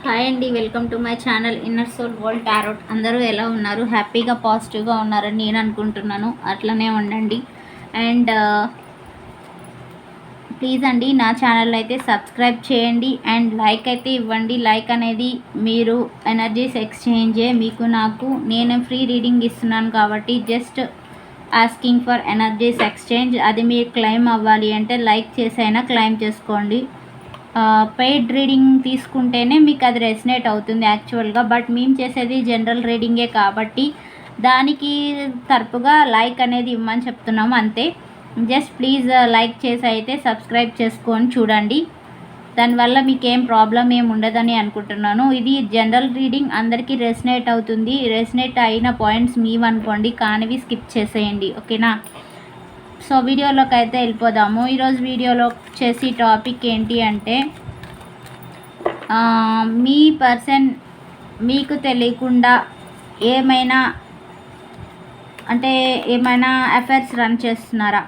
Hi అండి, welcome to my channel inner soul world tarot. అందరూ ఎలా ఉన్నారు? హ్యాపీగా పాజిటివ్గా ఉన్నారని నేను అనుకుంటున్నాను. అట్లనే ఉండండి. అండ్ ప్లీజ్ అండి నా ఛానల్ అయితే సబ్స్క్రైబ్ చేయండి అండ్ లైక్ అయితే ఇవ్వండి. లైక్ అనేది మీరు ఎనర్జీస్ ఎక్స్చేంజే, మీకు నాకు నేను ఫ్రీ రీడింగ్ ఇస్తున్నాను కాబట్టి just asking for energies exchange. అది మీరు క్లెయిమ్ అవ్వాలి అంటే లైక్ చేసైనా క్లెయిమ్ చేసుకోండి. పెయిడ్ రీడింగ్ తీసుకుంటేనే మీకు అది రెసినేట్ అవుతుంది యాక్చువల్గా. బట్ మేము చేసేది జనరల్ రీడింగే కాబట్టి దానికి తరపుగా లైక్ అనేది ఇవ్వమని చెప్తున్నాము అంతే. జస్ట్ ప్లీజ్ లైక్ చేసి అయితే సబ్స్క్రైబ్ చేసుకొని చూడండి. దానివల్ల మీకు ఏం ప్రాబ్లం ఏమి ఉండదని అనుకుంటున్నాను. ఇది జనరల్ రీడింగ్, అందరికీ రెసినేట్ అవుతుంది. రెసినేట్ అయిన పాయింట్స్ మీవనుకోండి, కానివి స్కిప్ చేసేయండి, ఓకేనా? సో వీడియోలోకి అయితే వెళ్ళిపోదాము. ఈరోజు వీడియోలో వచ్చేసి టాపిక్ ఏంటి అంటే మీ పర్సన్ మీకు తెలియకుండా ఏమైనా అఫైర్స్ రన్ చేస్తున్నారా?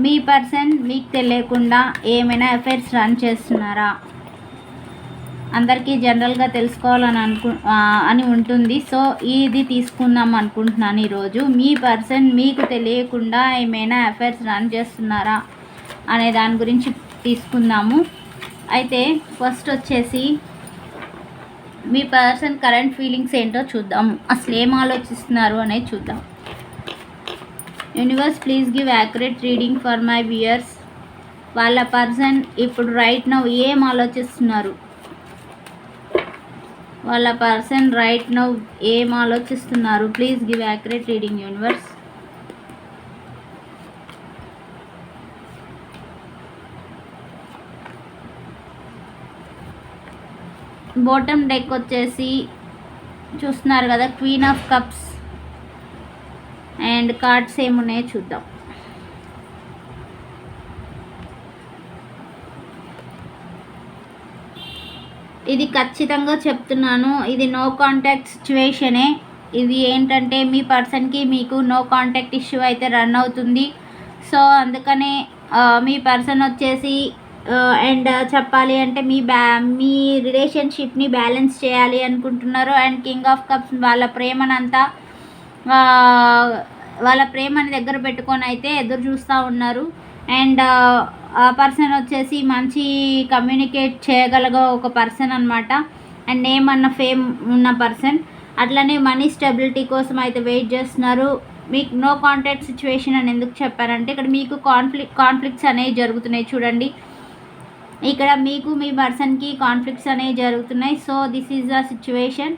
మీ పర్సన్ మీకు తెలియకుండా ఏమైనా అఫైర్స్ రన్ చేస్తున్నారా? అందరికీ జనరల్గా తెలుసుకోవాలని అని ఉంటుంది. సో ఇది తీసుకుందాం అనుకుంటున్నాను ఈరోజు. మీ పర్సన్ మీకు తెలియకుండా ఏమైనా అఫైర్స్ రన్ చేస్తున్నారా అనే దాని గురించి తీసుకుందాము. అయితే ఫస్ట్ వచ్చేసి మీ పర్సన్ కరెంట్ ఫీలింగ్స్ ఏంటో చూద్దాము. అసలు ఏం ఆలోచిస్తున్నారు అనేది చూద్దాం. Universe please give accurate reading for my viewers. వాళ్ళ పర్సన్ ఇప్పుడు రైట్ నౌ ఏం ఆలోచిస్తున్నారు? వాళ్ళ పర్సన్ రైట్ నౌ ఏం ఆలోచిస్తున్నారు? Please give accurate reading universe. Bottom deck వచ్చేసి చూస్తున్నారు కదా, queen of cups and cards ఏమున్నాయో చూద్దాం. ఇది ఖచ్చితంగా చెప్తున్నాను, ఇది నో కాంటాక్ట్ సిచ్యువేషనే. ఇది ఏంటంటే మీ పర్సన్కి మీకు నో కాంటాక్ట్ ఇష్యూ అయితే రన్ అవుతుంది. సో అందుకనే మీ పర్సన్ వచ్చేసి అండ్ చెప్పాలి అంటే మీ రిలేషన్షిప్ని బ్యాలెన్స్ చేయాలి అనుకుంటున్నారు. అండ్ కింగ్ ఆఫ్ కప్స్ వాళ్ళ ప్రేమని దగ్గర పెట్టుకొని అయితే ఎదురు చూస్తూ ఉన్నారు. అండ్ ఆ పర్సన్ వచ్చేసి మంచి కమ్యూనికేట్ చేయగలిగే ఒక పర్సన్ అనమాట. అండ్ నేమ్ అన్న ఫేమ్ ఉన్న పర్సన్. అట్లనే మనీ స్టెబిలిటీ కోసం అయితే వెయిట్ చేస్తున్నారు. మీకు నో కాంటాక్ట్ సిచ్యువేషన్ అని ఎందుకు చెప్పారంటే ఇక్కడ మీకు కాన్ఫ్లిక్ట్స్ అనేవి జరుగుతున్నాయి. చూడండి, ఇక్కడ మీకు మీ పర్సన్కి కాన్ఫ్లిక్ట్స్ అనేవి జరుగుతున్నాయి. So this is the situation.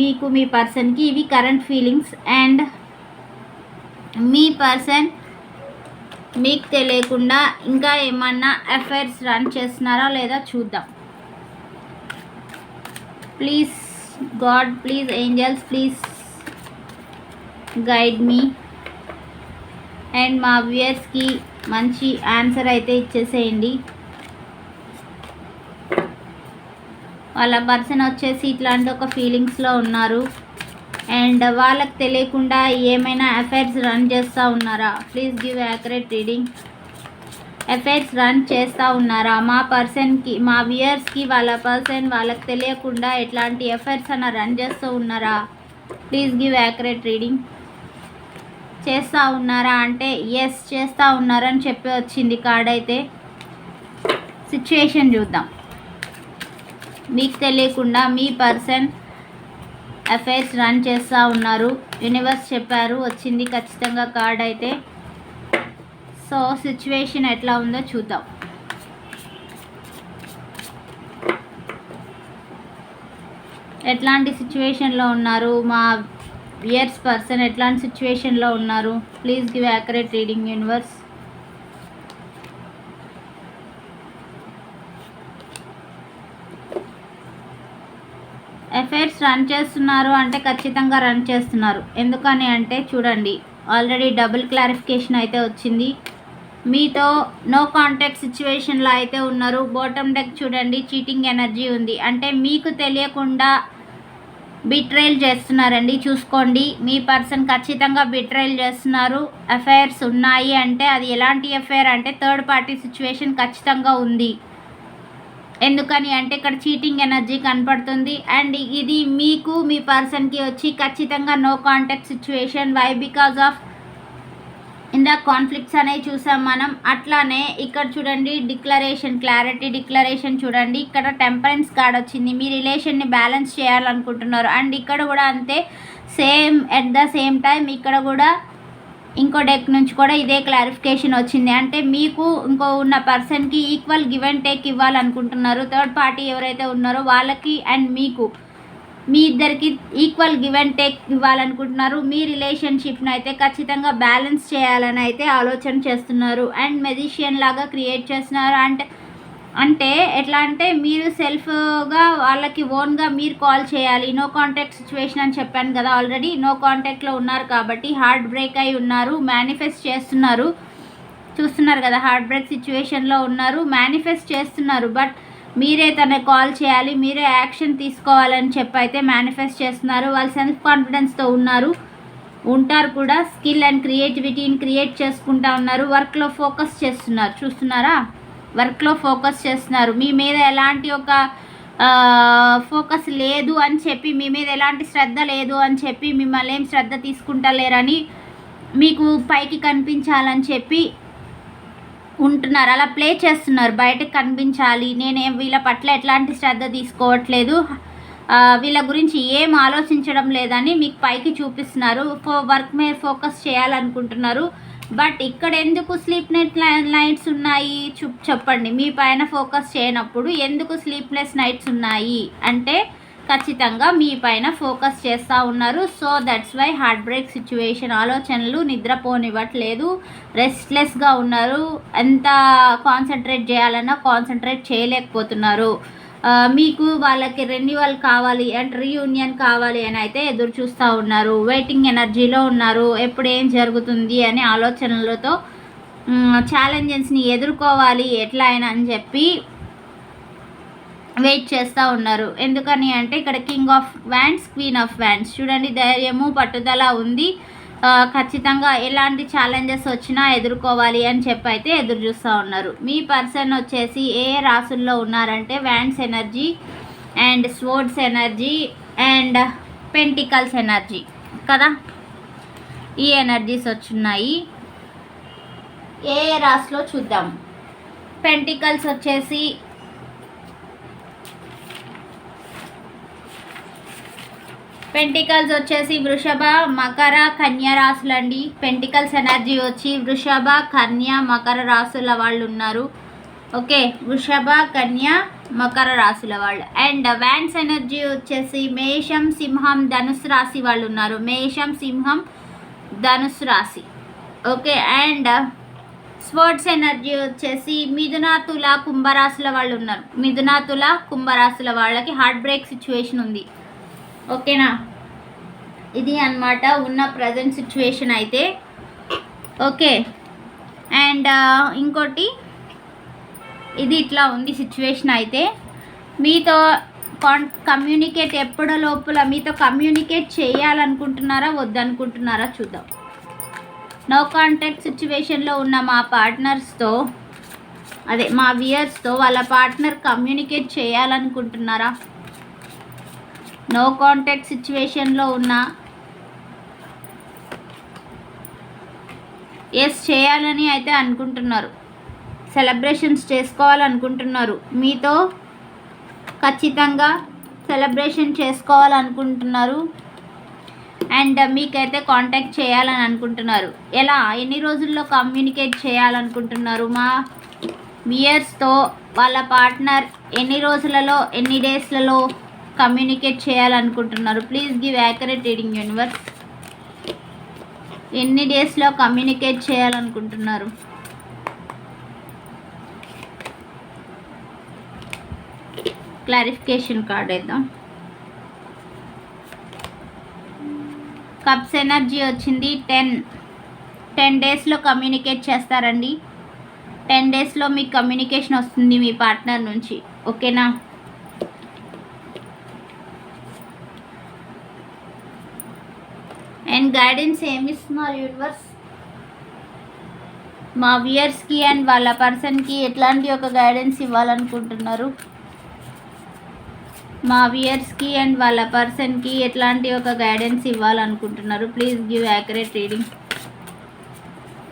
మీకు మీ పర్సన్కి ఇవి current feelings. And me person మీకు తెలియకుండా ఇంకా ఏమన్నా అఫైర్స్ రన్ చేస్తున్నారా లేదా చూద్దాం. Please God, please angels, please guide me. And మా వ్యూయర్స్కి మంచి ఆన్సర్ అయితే ఇచ్చేసేయండి. వాళ్ళ పర్సన్ వచ్చేసి ఇట్లాంటి ఒక ఫీలింగ్స్లో ఉన్నారు. అండ్ వాళ్ళకి తెలియకుండా ఏమైనా అఫైర్స్ రన్ చేస్తూ ఉన్నారా? Please give accurate reading. Affairs run చేస్తూ ఉన్నారా మా పర్సన్కి, మా వ్యూయర్స్కి? వాళ్ళ పర్సన్ వాళ్ళకి తెలియకుండా ఎట్లాంటి అఫైర్స్ అన్న రన్ చేస్తూ ఉన్నారా? Please give accurate reading. చేస్తూ ఉన్నారా అంటే ఎస్ చేస్తూ ఉన్నారని చెప్పి వచ్చింది కార్డ్. అయితే సిచ్యువేషన్ చూద్దాం. మీకు తెలియకుండా మీ పర్సన్ అఫైర్స్ రన్ చేస్తూ ఉన్నారు. యూనివర్స్ చెప్పారు, వచ్చింది ఖచ్చితంగా కార్డ్ అయితే. సో సిచ్యువేషన్ ఎట్లా ఉందో చూద్దాం. ఎట్లాంటి సిచ్యువేషన్లో ఉన్నారు మా వ్యూయర్స్? పర్సన్ ఎట్లాంటి సిచ్యువేషన్లో ఉన్నారు? Please give accurate reading universe. Affairs run చేస్తున్నారు అంటే ఖచ్చితంగా రన్ చేస్తున్నారు. ఎందుకని అంటే చూడండి, ఆల్రెడీ డబుల్ క్లారిఫికేషన్ అయితే వచ్చింది. మీతో నో కాంటాక్ట్ సిచ్యువేషన్లో అయితే ఉన్నారు. బాటమ్ డెక్ చూడండి, చీటింగ్ ఎనర్జీ ఉంది. అంటే మీకు తెలియకుండా బిట్రైల్ చేస్తున్నారండి. చూసుకోండి, మీ పర్సన్ ఖచ్చితంగా బిట్రైల్ చేస్తున్నారు. అఫైర్స్ ఉన్నాయి అంటే అది ఎలాంటి అఫైర్ అంటే థర్డ్ పార్టీ సిచ్యువేషన్ ఖచ్చితంగా ఉంది. ఎందుకని అంటే ఇక్కడ చీటింగ్ ఎనర్జీ కనపడుతుంది. అండ్ ఇది మీకు మీ పర్సన్కి వచ్చి ఖచ్చితంగా no contact situation. Why? Because of ఇందాక కాన్ఫ్లిక్ట్స్ అనేవి చూసాం మనం. అట్లానే ఇక్కడ చూడండి డిక్లరేషన్, క్లారిటీ డిక్లరేషన్ చూడండి. ఇక్కడ టెంపరెన్స్ కార్డ్ వచ్చింది. మీ రిలేషన్ని బ్యాలెన్స్ చేయాలనుకుంటున్నారు. అండ్ ఇక్కడ కూడా అంతే, same at the same time ఇక్కడ కూడా ఇంకో డెక్ నుంచి కూడా ఇదే క్లారిఫికేషన్ వచ్చింది. అంటే మీకు ఇంకో ఉన్న పర్సన్కి ఈక్వల్ గివ్ అండ్ టేక్ ఇవ్వాలనుకుంటున్నారు. థర్డ్ పార్టీ ఎవరైతే ఉన్నారో వాళ్ళకి అండ్ మీకు, మీ ఇద్దరికి ఈక్వల్ గివ్ అండ్ టేక్ ఇవ్వాలనుకుంటున్నారు. మీ రిలేషన్షిప్ను అయితే ఖచ్చితంగా బ్యాలెన్స్ చేయాలని అయితే ఆలోచన చేస్తున్నారు. అండ్ మెజిషియన్ లాగా క్రియేట్ చేస్తున్నారు. అంటే ఎట్లా అంటే మీరు సెల్ఫ్గా వాళ్ళకి ఓన్గా మీరు కాల్ చేయాలి. నో కాంటాక్ట్ సిచ్యువేషన్ అని చెప్పాను కదా ఆల్రెడీ. నో కాంటాక్ట్లో ఉన్నారు కాబట్టి హార్ట్ బ్రేక్ అయి ఉన్నారు, మేనిఫెస్ట్ చేస్తున్నారు. చూస్తున్నారు కదా, హార్ట్ బ్రేక్ సిచ్యువేషన్లో ఉన్నారు, మేనిఫెస్ట్ చేస్తున్నారు. బట్ మీరే తన కాల్ చేయాలి, మీరే యాక్షన్ తీసుకోవాలని చెప్పి అయితే మేనిఫెస్ట్ చేస్తున్నారు. వాళ్ళు సెల్ఫ్ కాన్ఫిడెన్స్తో ఉంటారు కూడా. స్కిల్ అండ్ క్రియేటివిటీని క్రియేట్ చేసుకుంటా ఉన్నారు. వర్క్లో ఫోకస్ చేస్తున్నారు. చూస్తున్నారా, వర్క్లో ఫోకస్ చేస్తున్నారు. మీ మీద ఎలాంటి ఒక ఫోకస్ లేదు అని చెప్పి, మీ మీద ఎలాంటి శ్రద్ధ లేదు అని చెప్పి, మిమ్మల్ని ఏం శ్రద్ధ తీసుకుంటలేరని మీకు పైకి కనిపించాలని చెప్పి ఉంటున్నారు. అలా ప్లే చేస్తున్నారు, బయటకు కనిపించాలి. నేనేం వీళ్ళ పట్ల ఎట్లాంటి శ్రద్ధ తీసుకోవట్లేదు, వీళ్ళ గురించి ఏం ఆలోచించడం లేదని మీకు పైకి చూపిస్తున్నారు. వర్క్ మీద ఫోకస్ చేయాలనుకుంటున్నారు. బట్ ఇక్కడ ఎందుకు స్లీప్లెస్ నైట్స్ ఉన్నాయి చెప్పండి. మీ పైన ఫోకస్ చేయనప్పుడు ఎందుకు స్లీప్లెస్ నైట్స్ ఉన్నాయి అంటే ఖచ్చితంగా మీ పైన ఫోకస్ చేస్తూ ఉన్నారు. So that's why heart break situation. ఆలోచనలు నిద్రపోనివ్వట్లేదు, రెస్ట్లెస్గా ఉన్నారు. ఎంత కాన్సన్ట్రేట్ చేయాలన్నా కాన్సన్ట్రేట్ చేయలేకపోతున్నారు. మీకు వాళ్ళకి రెన్యువల్ కావాలి అండ్ రీయూనియన్ కావాలి అని అయితే ఎదురు చూస్తూ ఉన్నారు. వెయిటింగ్ ఎనర్జీలో ఉన్నారు. ఎప్పుడు ఏం జరుగుతుంది అనే ఆలోచనలతో ఛాలెంజెస్ని ఎదుర్కోవాలి ఎట్లా అయినా అని చెప్పి వెయిట్ చేస్తూ ఉన్నారు. ఎందుకని అంటే ఇక్కడ king of wands, queen of wands చూడండి. ధైర్యము పట్టుదల ఉంది. ఖచ్చితంగా ఎలాంటి ఛాలెంజెస్ వచ్చినా ఎదుర్కోవాలి అని చెప్పి అయితే ఎదురు చూస్తూ ఉన్నారు. మీ పర్సన్ వచ్చేసి ఏ రాసుల్లో ఉన్నారంటే wands energy and swords energy and pentacles energy కదా, ఈ ఎనర్జీస్ వచ్చున్నాయి. ఏ రాశిలో చూద్దాం. పెంటికల్స్ వచ్చేసి వృషభ, మకర, కన్య రాశులండి. పెంటికల్స్ ఎనర్జీ వచ్చి వృషభ, కన్య, మకర రాశుల వాళ్ళు ఉన్నారు. ఓకే, వృషభ, కన్య, మకర రాశుల వాళ్ళు. అండ్ వ్యాండ్స్ ఎనర్జీ వచ్చేసి మేషం, సింహం, ధనుసు రాశి వాళ్ళు ఉన్నారు. మేషం, సింహం, ధనుసు రాశి. ఓకే, అండ్ స్పోర్ట్స్ ఎనర్జీ వచ్చేసి మిథున, తుల, కుంభరాశుల వాళ్ళు ఉన్నారు. మిథున, తుల, కుంభరాశుల వాళ్ళకి హార్ట్ బ్రేక్ సిచ్యువేషన్ ఉంది. ఓకేనా, ఇది అన్నమాట ఉన్న ప్రజెంట్ సిచ్యువేషన్ అయితే. ఓకే, అండ్ ఇంకోటి ఇది ఇట్లా ఉంది సిచ్యువేషన్ అయితే. మీతో కమ్యూనికేట్ ఎప్పుడో లోపల మీతో కమ్యూనికేట్ చేయాలనుకుంటున్నారా వద్దనుకుంటున్నారా చూద్దాం. నో కాంటాక్ట్ సిచ్యువేషన్లో ఉన్న మా పార్ట్నర్స్తో, అదే మా వ్యూయర్స్తో వాళ్ళ పార్ట్నర్ కమ్యూనికేట్ చేయాలనుకుంటున్నారా? నో కాంటాక్ట్ సిచ్యువేషన్లో ఉన్న ఎస్ చేయాలని అయితే అనుకుంటున్నారు. సెలబ్రేషన్స్ చేసుకోవాలనుకుంటున్నారు. మీతో ఖచ్చితంగా సెలబ్రేషన్ చేసుకోవాలనుకుంటున్నారు. అండ్ మీకైతే కాంటాక్ట్ చేయాలని అనుకుంటున్నారు. ఎలా, ఎన్ని రోజుల్లో కమ్యూనికేట్ చేయాలనుకుంటున్నారు? మా వ్యూయర్స్తో వాళ్ళ పార్ట్నర్ ఎన్ని రోజులలో, ఎన్ని డేస్లలో కమ్యూనికేట్ చేయాలనుకుంటున్నారు? Please give accurate reading universe. ఎన్ని డేస్లో కమ్యూనికేట్ చేయాలనుకుంటున్నారు? క్లారిఫికేషన్ కార్డ్ వేద్దాం. కప్స్ ఎనర్జీ వచ్చింది. 10 డేస్లో కమ్యూనికేట్ చేస్తారండి. 10 డేస్లో మీకు కమ్యూనికేషన్ వస్తుంది మీ పార్ట్నర్ నుంచి. ఓకేనా, అండ్ గైడెన్స్ ఏమి ఇస్తున్నారు యూనివర్స్ మా వ్యూయర్స్కి అండ్ వాళ్ళ పర్సన్కి? ఎట్లాంటి ఒక గైడెన్స్ ఇవ్వాలనుకుంటున్నారు? మా వ్యూయర్స్కి అండ్ వాళ్ళ పర్సన్కి ఎట్లాంటి ఒక గైడెన్స్ ఇవ్వాలనుకుంటున్నారు? Please give accurate reading.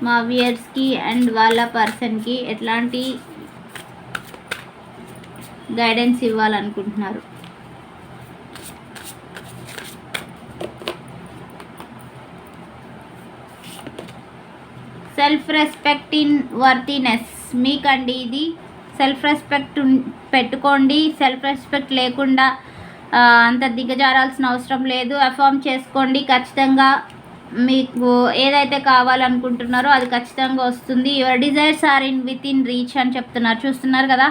మా వ్యూయర్స్కి అండ్ వాళ్ళ పర్సన్కి ఎట్లాంటి గైడెన్స్ ఇవ్వాలనుకుంటున్నారు? Self respect in worthiness. మీకండి ఇది సెల్ఫ్ రెస్పెక్ట్ పెట్టుకోండి. సెల్ఫ్ రెస్పెక్ట్ లేకుండా అంత దిగజారాల్సిన అవసరం లేదు. అఫర్మ్ చేసుకోండి. ఖచ్చితంగా మీకు ఏదైతే కావాలనుకుంటున్నారో అది ఖచ్చితంగా వస్తుంది. Your desires are within reach అని చెప్తున్నారు. చూస్తున్నారు కదా,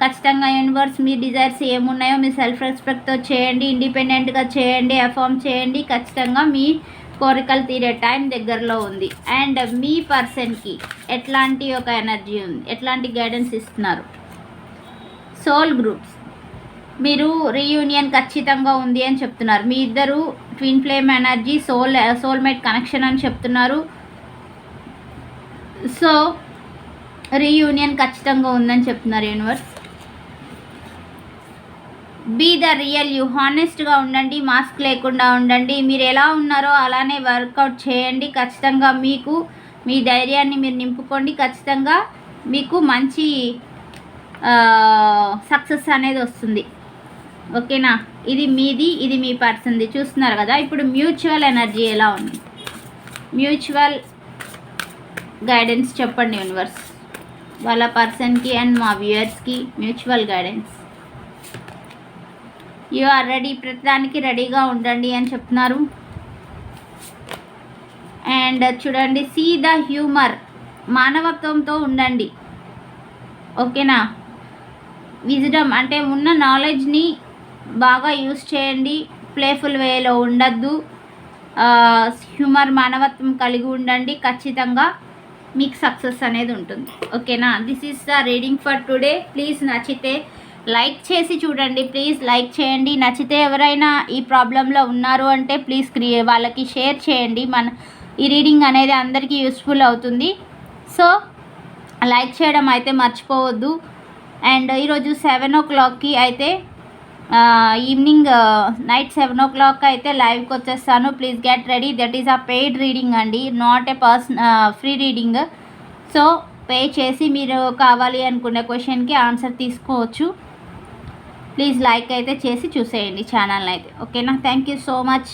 ఖచ్చితంగా యూనివర్స్ మీ డిజైర్స్ ఏమున్నాయో మీ సెల్ఫ్ రెస్పెక్ట్తో చేయండి, ఇండిపెండెంట్గా చేయండి, అఫర్మ్ చేయండి. ఖచ్చితంగా మీ కోరికలు తీరే టైం దగ్గరలో ఉంది. అండ్ మీ పర్సన్కి ఎట్లాంటి ఒక ఎనర్జీ ఉంది, ఎట్లాంటి గైడెన్స్ ఇస్తున్నారు? సోల్ గ్రూప్స్, మీరు రీయూనియన్ ఖచ్చితంగా ఉంది అని చెప్తున్నారు. మీ ఇద్దరు twin flame energy, soulmate connection అని చెప్తున్నారు. సో రీయూనియన్ ఖచ్చితంగా ఉందని చెప్తున్నారు universe. Be the real you, హానెస్ట్గా ఉండండి, మాస్క్ లేకుండా ఉండండి. మీరు ఎలా ఉన్నారో అలానే వర్కౌట్ చేయండి. ఖచ్చితంగా మీకు మీ ధైర్యాన్ని మీరు నింపుకోండి. ఖచ్చితంగా మీకు మంచి సక్సెస్ అనేది వస్తుంది. ఓకేనా? ఇది మీది, ఇది మీ పర్సన్ది. చూస్తున్నారు కదా. ఇప్పుడు మ్యూచువల్ ఎనర్జీ ఎలా ఉంది? మ్యూచువల్ గైడెన్స్ చెప్పండి యూనివర్స్. వాళ్ళ పర్సన్కి అండ్ మా వ్యూయర్స్కి mutual guidance. You are ready, ప్రతిదానికి రెడీగా ఉండండి అని చెప్తున్నారు. అండ్ చూడండి, సీ ద హ్యూమర్, మానవత్వంతో ఉండండి. ఓకేనా? విజ్డమ్ అంటే ఉన్న నాలెడ్జ్ని బాగా యూస్ చేయండి. ప్లేఫుల్ వేలో ఉండద్దు. హ్యూమర్, మానవత్వం కలిగి ఉండండి. ఖచ్చితంగా మీకు సక్సెస్ అనేది ఉంటుంది. ఓకేనా? This is the reading for today. Please నచ్చితే లైక్ చేసి చూడండి. ప్లీజ్ లైక్ చేయండి. నచ్చితే ఎవరైనా ఈ ప్రాబ్లంలో ఉన్నారు అంటే ప్లీజ్ వాళ్ళకి షేర్ చేయండి. ఈ రీడింగ్ అనేది అందరికీ యూస్ఫుల్ అవుతుంది. సో లైక్ చేయడం అయితే మర్చిపోవద్దు. అండ్ ఈరోజు 7 o'clockకి అయితే ఈవినింగ్ నైట్ 7 o'clock అయితే లైవ్కి వచ్చేస్తాను. Please get ready. That is a paid reading అండి, not a free reading. So pay చేసి మీరు కావాలి అనుకునే క్వశ్చన్కి ఆన్సర్ తీసుకోవచ్చు. ప్లీజ్ లైక్ అయితే చేసి చూసేయండి ఛానల్ అయితే. ఓకేనా? Thank you so much.